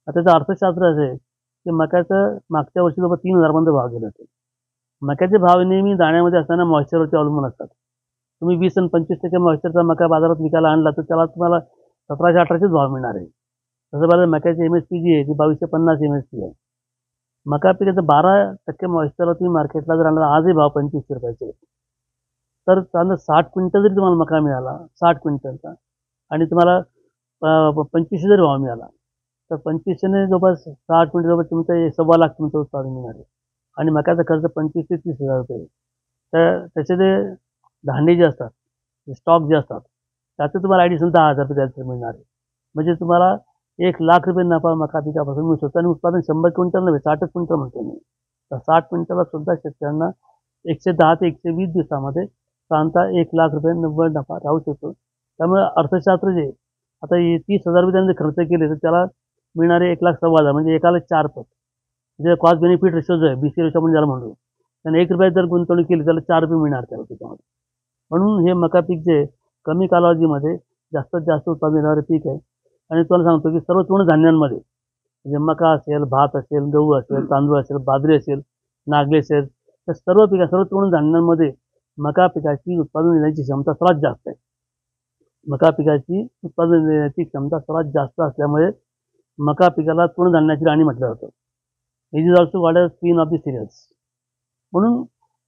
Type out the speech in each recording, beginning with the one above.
आता त्याचं अर्थशास्त्र असं आहे की मक्याचं मागच्या वर्षी जवळ 3000 पर्यंत भाव गेले होते. मक्याचे भाव नेहमी दाण्यामध्ये असताना मॉइश्चरवरती अवलंबून असतात. तुम्ही 20 आणि 25% मॉइश्चरचा मका बाजारात विकायला आणला तर त्याला तुम्हाला 1700-1800चेच भाव मिळणार आहे. तसं पाहिलं मक्याची एम-एस-पी जी आहे ती 2250 एम-एस-पी आहे. मका पिकाचं 12% मॉइश्चरला तुम्ही मार्केटला जर आणला आजही भाव ₹2500 आहे. तर साधारण 60 क्विंटल जरी तुम्हाला मका मिळाला 60 क्विंटलचा आणि तुम्हाला 2500 जरी भाव मिळाला तर 2500ने जवळपास 60 क्विंटल जवळ तुमचं ₹1.25 लाख तुमचं उत्पादन मिळणार आहे. आणि मक्याचा खर्च 25 ते 30,000 रुपये. तर त्याचे जे धान्य जे असतात, स्टॉक जे असतात, त्याचे तुम्हाला ॲडिशनल ₹10,000 द्यायला मिळणार आहे. म्हणजे तुम्हाला ₹1,00,000 नफा मका पिकापासून मिळू शकतो आणि उत्पादन 100 क्विंटल नव्हे 60 क्विंटल म्हणतो मी. तर 60 क्विंटलला सुद्धा शेतकऱ्यांना 110 ते 120 दिवसामध्ये साधारणतः ₹1,00,000 निव्वळ नफा राहू शकतो. त्यामुळे अर्थशास्त्र जे आता हे ₹30,000 त्यांनी खर्च केले तर त्याला मिळणारे 1,15,000 म्हणजे एकाला 4 पट. म्हणजे कॉस्ट बेनिफिट रेशो जो आहे बी-सी रेशो आपण ज्याला म्हणतो. त्याने ₹1 जर गुंतवणूक केली त्याला ₹4 मिळणार त्याला त्याच्यामध्ये. म्हणून हे मका पीक जे कमी कालावधीमध्ये जास्तीत जास्त उत्पादन देणारे पीक आहे. आणि तुम्हाला सांगतो की सर्व तृणधान्यांमध्ये म्हणजे मका असेल, भात असेल, गहू असेल, तांदूळ असेल, बाजरी असेल, नागली असेल, तर सर्व पिका सर्व तृणधान्यांमध्ये मका पिकाची उत्पादन देण्याची क्षमता सर्वात जास्त आहे. मका पिकाची उत्पादन देण्याची क्षमता सर्वात जास्त असल्यामुळे मका पिकाला तृणधान्याची राणी म्हटलं जातं. It is also called as queen of the cereals. म्हणून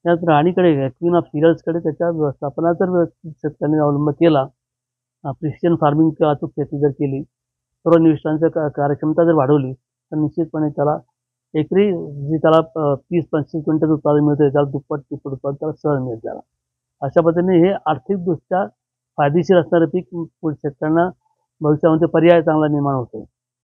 त्या राणीकडे क्वीन ऑफ सिरियल्सकडे त्याच्या व्यवस्थापनाचा जर शेतकऱ्यांनी अवलंब केला, प्रिसिजन फार्मिंग किंवा अचूक शेती जर केली, सर्व निविष्ठांची कार्यक्षमता जर वाढवली, तर निश्चितपणे त्याला एकरी जे त्याला 30-35 क्विंटल उत्पादन मिळतं त्याला दुप्पट-तिप्पट उत्पादन त्याला सहज मिळेल त्याला. अशा पद्धतीने हे आर्थिकदृष्ट्या फायदेशीर असणारं पीक शेतकऱ्यांना भविष्यामध्ये पर्याय चांगला निर्माण होतो.